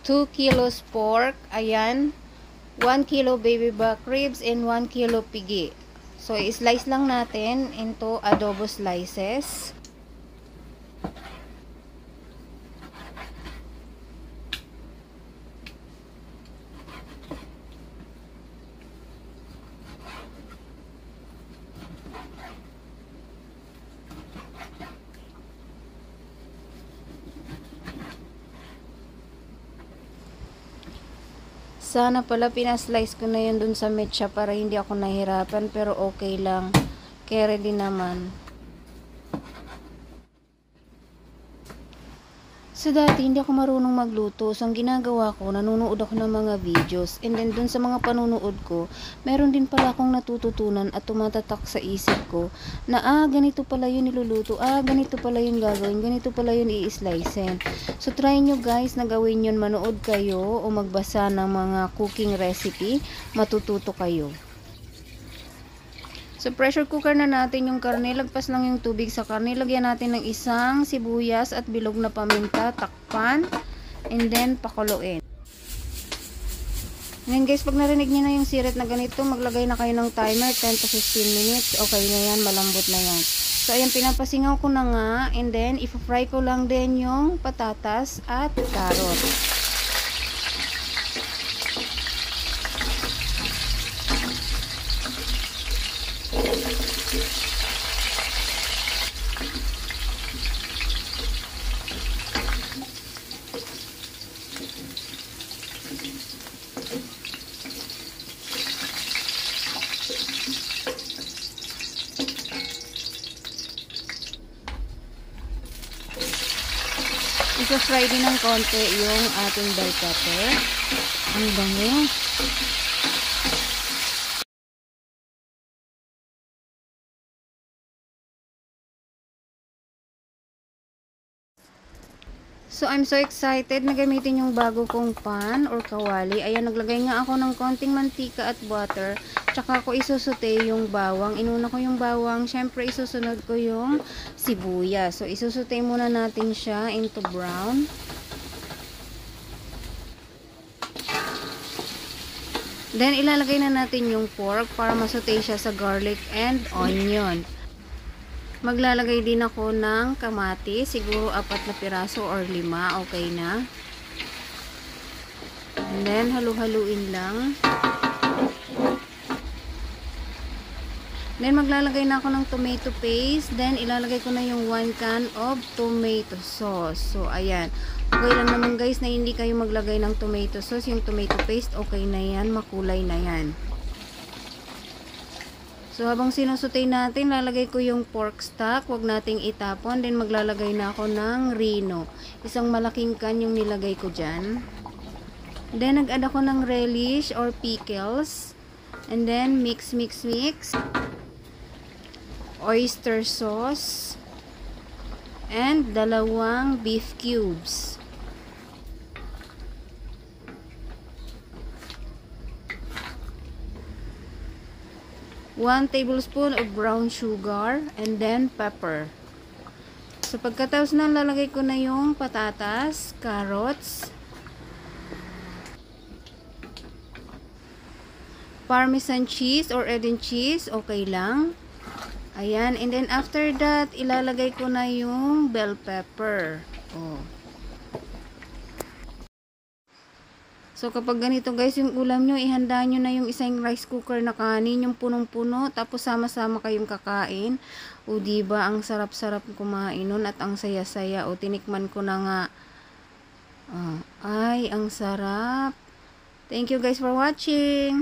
2 kilos pork, ayan, 1 kilo baby back ribs, and 1 kilo pigi. So, i-slice lang natin into adobo slices. Sana pala pinaslice ko na yun dun sa mecha para hindi ako nahirapan, pero okay lang. Kere din naman. So dati hindi ako marunong magluto. So ang ginagawa ko, nanonood ako ng mga videos. And then dun sa mga panunood ko, meron din pala akong natututunan at tumatatak sa isip ko na ganito pala yun niluluto. Ganito pala yun gagawin. Ganito pala yun i-slicein. So try nyo guys na gawin yun. Manood kayo o magbasa ng mga cooking recipe. Matututo kayo. So, pressure cooker na natin yung karne. Lagpas lang yung tubig sa karne. Lagyan natin ng isang sibuyas at bilog na paminta. Takpan. And then, pakuluin. And then, guys, pag narinig niyo na yung sirit na ganito, maglagay na kayo ng timer. 10 to 15 minutes. Okay na yan. Malambot na yan. So, ayan, pinapasingaw ko na nga. And then, ifafry ko lang din yung patatas at carrot. Isa-fry din ng konti yung ating bell pepper. Ang bango. So, I'm so excited na gamitin yung bago kong pan or kawali. Ayan, naglagay nga ako ng konting mantika at butter. Tsaka ko isusute yung bawang. Inuna ko yung bawang. Siyempre, isusunod ko yung sibuyas. So, isusute muna natin siya into brown. Then, ilalagay na natin yung pork para masute siya sa garlic and onion. Maglalagay din ako ng kamatis, siguro 4 na piraso or 5, okay na. And then, halu-haluin lang. Then, maglalagay na ako ng tomato paste. Then, ilalagay ko na yung 1 can of tomato sauce. So, ayan. Okay lang naman guys na hindi kayo maglagay ng tomato sauce. Yung tomato paste, okay na yan. Makulay na yan. So, habang sinusutay natin, lalagay ko yung pork stock. Huwag nating itapon. Then, maglalagay na ako ng rino. Isang malaking can yung nilagay ko dyan. Then, nag-add ako ng relish or pickles. And then, mix. Oyster sauce. And 2 beef cubes. One tablespoon of brown sugar and then pepper. So pagkatapos na, lalagay ko na yung patatas, carrots, parmesan cheese or Edin cheese, okay lang. Ayan, and then after that, ilalagay ko na yung bell pepper. Oh. So, kapag ganito guys, yung ulam nyo, ihanda nyo na yung isang rice cooker na kanin, yung punong-puno, tapos sama-sama kayong kakain. O, diba, ang sarap-sarap kumain nun at ang saya-saya. O, tinikman ko na nga. Ay, ang sarap. Thank you guys for watching.